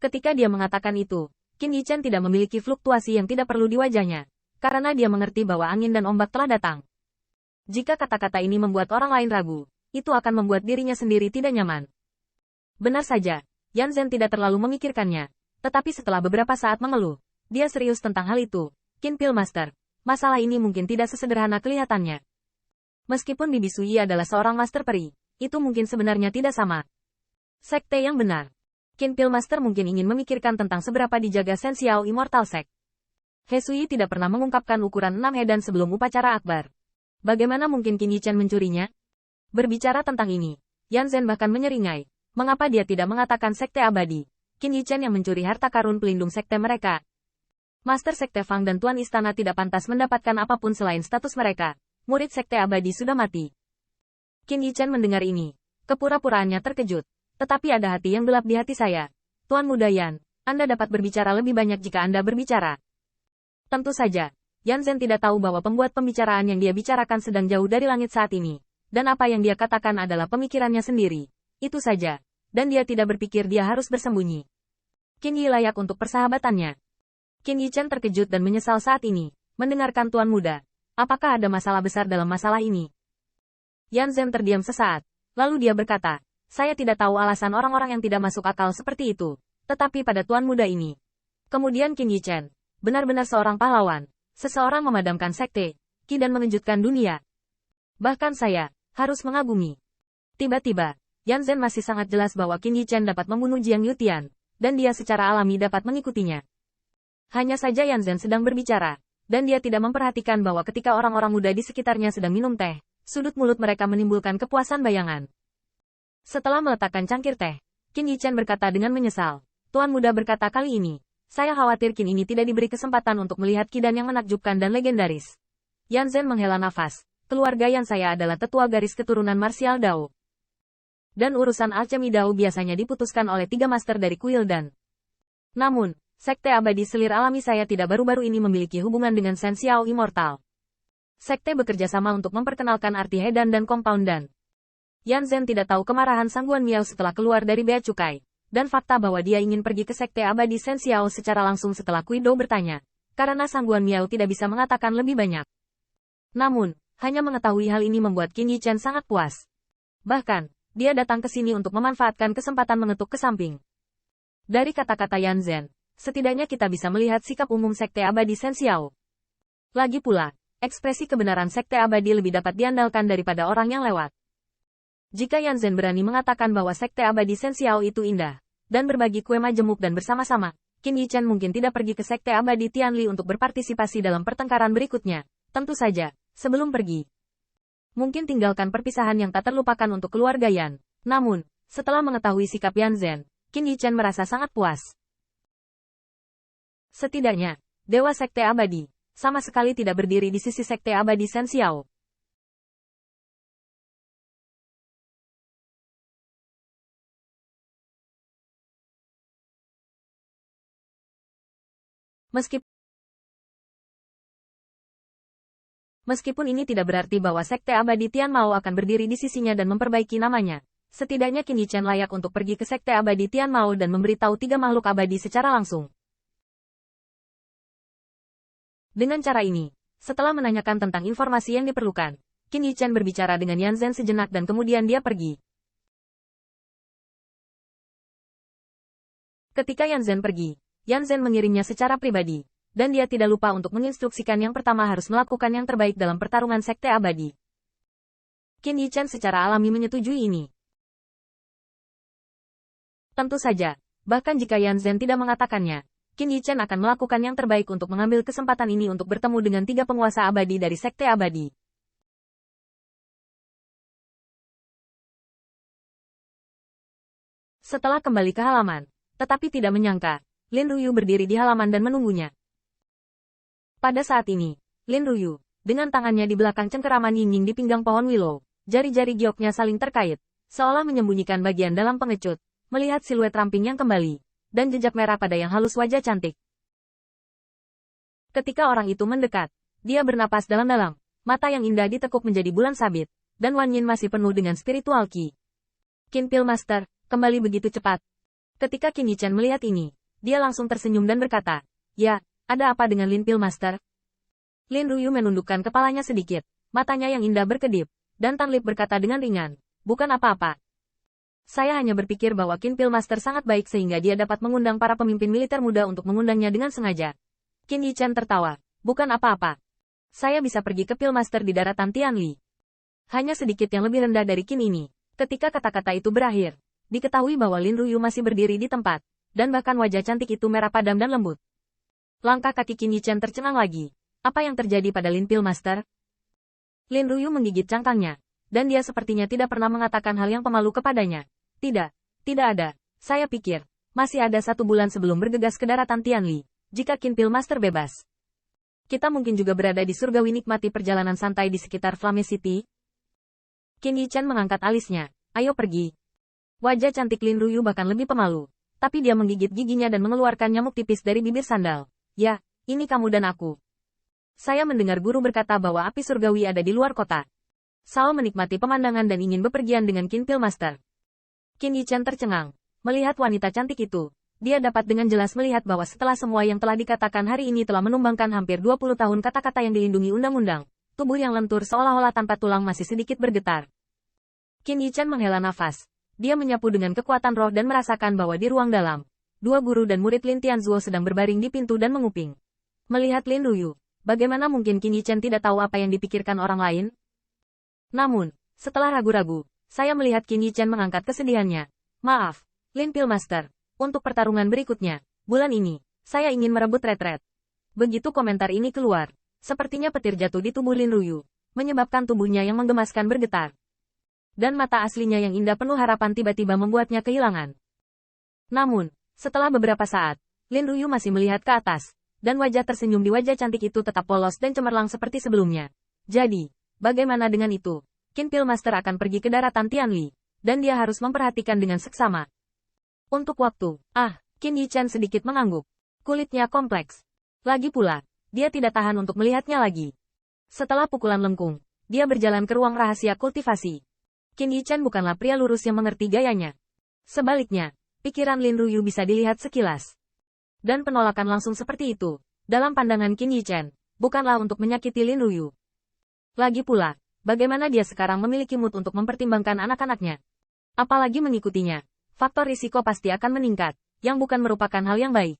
Ketika dia mengatakan itu, Qin Yichen tidak memiliki fluktuasi yang tidak perlu di wajahnya, karena dia mengerti bahwa angin dan ombak telah datang. Jika kata-kata ini membuat orang lain ragu, itu akan membuat dirinya sendiri tidak nyaman. Benar saja, Yan Zhen tidak terlalu memikirkannya, tetapi setelah beberapa saat mengeluh, dia serius tentang hal itu. Qin Pil Master, masalah ini mungkin tidak sesederhana kelihatannya. Meskipun Bibi Sui adalah seorang master peri, itu mungkin sebenarnya tidak sama. Sekte yang benar. Qin Pil Master mungkin ingin memikirkan tentang seberapa dijaga Shen Xiao Immortal Sect. He Sui tidak pernah mengungkapkan ukuran 6 hedan sebelum upacara akbar. Bagaimana mungkin Qin Yichen mencurinya? Berbicara tentang ini, Yan Zhen bahkan menyeringai. Mengapa dia tidak mengatakan sekte abadi? Qin Yichen yang mencuri harta karun pelindung sekte mereka. Master Sekte Fang dan Tuan Istana tidak pantas mendapatkan apapun selain status mereka. Murid sekte abadi sudah mati. Qin Yichen mendengar ini. Kepura-puraannya terkejut. Tetapi ada hati yang gelap di hati saya. Tuan Muda Yan, Anda dapat berbicara lebih banyak jika Anda berbicara. Tentu saja, Yan Zhen tidak tahu bahwa pembuat pembicaraan yang dia bicarakan sedang jauh dari langit saat ini. Dan apa yang dia katakan adalah pemikirannya sendiri. Itu saja. Dan dia tidak berpikir dia harus bersembunyi. Qin Yi layak untuk persahabatannya. Qin Yichen terkejut dan menyesal saat ini. Mendengarkan Tuan Muda. Apakah ada masalah besar dalam masalah ini? Yan Zhen terdiam sesaat. Lalu dia berkata, saya tidak tahu alasan orang-orang yang tidak masuk akal seperti itu. Tetapi pada Tuan Muda ini. Kemudian Qin Yichen. Benar-benar seorang pahlawan. Seseorang memadamkan sekte. Qi dan mengejutkan dunia. Bahkan saya harus mengagumi. Tiba-tiba, Yan Zhen masih sangat jelas bahwa Qin Yichen dapat membunuh Jiang Yutian. Dan dia secara alami dapat mengikutinya. Hanya saja Yan Zhen sedang berbicara. Dan dia tidak memperhatikan bahwa ketika orang-orang muda di sekitarnya sedang minum teh, sudut mulut mereka menimbulkan kepuasan bayangan. Setelah meletakkan cangkir teh, Qin Yichen berkata dengan menyesal. Tuan Muda berkata kali ini, saya khawatir Qin ini tidak diberi kesempatan untuk melihat kidan yang menakjubkan dan legendaris. Yan Zhen menghela nafas. Keluarga Yan saya adalah tetua garis keturunan marsial Dao. Dan urusan alchemy Dao biasanya diputuskan oleh 3 master dari kuil dan. Namun, sekte abadi selir alami saya tidak baru-baru ini memiliki hubungan dengan Shen Xiao Immortal. Sekte bekerja sama untuk memperkenalkan arti hedan dan compound dan. Yan Zhen tidak tahu kemarahan Sangguan Miao setelah keluar dari bea cukai, dan fakta bahwa dia ingin pergi ke sekte abadi Shen Xiao secara langsung setelah Kui Dou bertanya, karena Sangguan Miao tidak bisa mengatakan lebih banyak. Namun, hanya mengetahui hal ini membuat Qin Yichen sangat puas. Bahkan, dia datang ke sini untuk memanfaatkan kesempatan mengetuk ke samping. Dari kata-kata Yan Zhen, setidaknya kita bisa melihat sikap umum sekte abadi Shen Xiao. Lagi pula, ekspresi kebenaran sekte abadi lebih dapat diandalkan daripada orang yang lewat. Jika Yan Zhen berani mengatakan bahwa sekte abadi Shen Xiao itu indah, dan berbagi kue majemuk dan bersama-sama, Qin Yichen mungkin tidak pergi ke sekte abadi Tianli untuk berpartisipasi dalam pertengkaran berikutnya. Tentu saja, sebelum pergi. Mungkin tinggalkan perpisahan yang tak terlupakan untuk keluarga Yan. Namun, setelah mengetahui sikap Yan Zhen, Qin Yichen merasa sangat puas. Setidaknya, Dewa Sekte Abadi, sama sekali tidak berdiri di sisi sekte abadi Shen Xiao. Meskipun ini tidak berarti bahwa sekte abadi Tian Mao akan berdiri di sisinya dan memperbaiki namanya, setidaknya Qin Yichen layak untuk pergi ke sekte abadi Tian Mao dan memberitahu 3 makhluk abadi secara langsung. Dengan cara ini, setelah menanyakan tentang informasi yang diperlukan, Qin Yichen berbicara dengan Yan Zhen sejenak dan kemudian dia pergi. Ketika Yan Zhen pergi, Yan Zhen mengirimnya secara pribadi, dan dia tidak lupa untuk menginstruksikan yang pertama harus melakukan yang terbaik dalam pertarungan sekte abadi. Qin Yichen secara alami menyetujui ini. Tentu saja, bahkan jika Yan Zhen tidak mengatakannya, Qin Yichen akan melakukan yang terbaik untuk mengambil kesempatan ini untuk bertemu dengan 3 penguasa abadi dari sekte abadi. Setelah kembali ke halaman, tetapi tidak menyangka, Lin Ruyu berdiri di halaman dan menunggunya. Pada saat ini, Lin Ruyu, dengan tangannya di belakang cengkeraman Ying Ying di pinggang pohon willow, jari-jari gioknya saling terkait, seolah menyembunyikan bagian dalam pengecut, melihat siluet ramping yang kembali, dan jejak merah pada yang halus wajah cantik. Ketika orang itu mendekat, dia bernapas dalam-dalam, mata yang indah ditekuk menjadi bulan sabit, dan Wan Yin masih penuh dengan spiritual qi. Qin Pil Master, kembali begitu cepat. Ketika Qin Yichen melihat ini, dia langsung tersenyum dan berkata, "Ya, ada apa dengan Lin Pil Master?" Lin Ruyu menundukkan kepalanya sedikit, matanya yang indah berkedip, dan Tan Lip berkata dengan ringan, "Bukan apa-apa. Saya hanya berpikir bahwa Qin Pil Master sangat baik sehingga dia dapat mengundang para pemimpin militer muda untuk mengundangnya dengan sengaja." Qin Yichen tertawa, "Bukan apa-apa. Saya bisa pergi ke Pil Master di daratan Tianli. Hanya sedikit yang lebih rendah dari Qin ini." Ketika kata-kata itu berakhir, diketahui bahwa Lin Ruyu masih berdiri di tempat, dan bahkan wajah cantik itu merah padam dan lembut. Langkah kaki Qin Yichen tercengang lagi. Apa yang terjadi pada Lin Pil Master? Lin Ruyu menggigit cangkangnya, dan dia sepertinya tidak pernah mengatakan hal yang pemalu kepadanya. Tidak, tidak ada. Saya pikir, masih ada 1 bulan sebelum bergegas ke daratan Tianli. Jika Qin Pil Master bebas, kita mungkin juga berada di surgawi nikmati perjalanan santai di sekitar Flame City. Qin Yichen mengangkat alisnya. "Ayo pergi." Wajah cantik Lin Ruyu bahkan lebih pemalu, tapi dia menggigit giginya dan mengeluarkan nyamuk tipis dari bibir sandal. "Ya, ini kamu dan aku. Saya mendengar guru berkata bahwa api surgawi ada di luar kota." Sao menikmati pemandangan dan ingin bepergian dengan Qin Pil Master. Qin Yichen tercengang. Melihat wanita cantik itu, dia dapat dengan jelas melihat bahwa setelah semua yang telah dikatakan hari ini telah menumbangkan hampir 20 tahun kata-kata yang dilindungi undang-undang, tubuh yang lentur seolah-olah tanpa tulang masih sedikit bergetar. Qin Yichen menghela nafas. Dia menyapu dengan kekuatan roh dan merasakan bahwa di ruang dalam, 2 guru dan murid Lin Tianzuo sedang berbaring di pintu dan menguping. Melihat Lin Ruyu, bagaimana mungkin Qin Yichen tidak tahu apa yang dipikirkan orang lain? Namun, setelah ragu-ragu, saya melihat Qin Yichen mengangkat kesedihannya. "Maaf, Lin Pil Master. Untuk pertarungan berikutnya, bulan ini, saya ingin merebut retret." Begitu komentar ini keluar, sepertinya petir jatuh di tubuh Lin Ruyu, menyebabkan tubuhnya yang menggemaskan bergetar. Dan mata aslinya yang indah penuh harapan tiba-tiba membuatnya kehilangan. Namun, setelah beberapa saat, Lin Ruyu masih melihat ke atas, dan wajah tersenyum di wajah cantik itu tetap polos dan cemerlang seperti sebelumnya. Jadi, bagaimana dengan itu? Qin Pil Master akan pergi ke daratan Tianli, dan dia harus memperhatikan dengan seksama. Untuk waktu, Qin Yichen sedikit mengangguk. Kulitnya kompleks. Lagi pula, dia tidak tahan untuk melihatnya lagi. Setelah pukulan lengkung, dia berjalan ke ruang rahasia kultivasi. Qin Yichen bukanlah pria lurus yang mengerti gayanya. Sebaliknya, pikiran Lin Ruyu bisa dilihat sekilas. Dan penolakan langsung seperti itu, dalam pandangan Qin Yichen, bukanlah untuk menyakiti Lin Ruyu. Lagi pula, bagaimana dia sekarang memiliki mood untuk mempertimbangkan anak-anaknya? Apalagi mengikutinya. Faktor risiko pasti akan meningkat, yang bukan merupakan hal yang baik.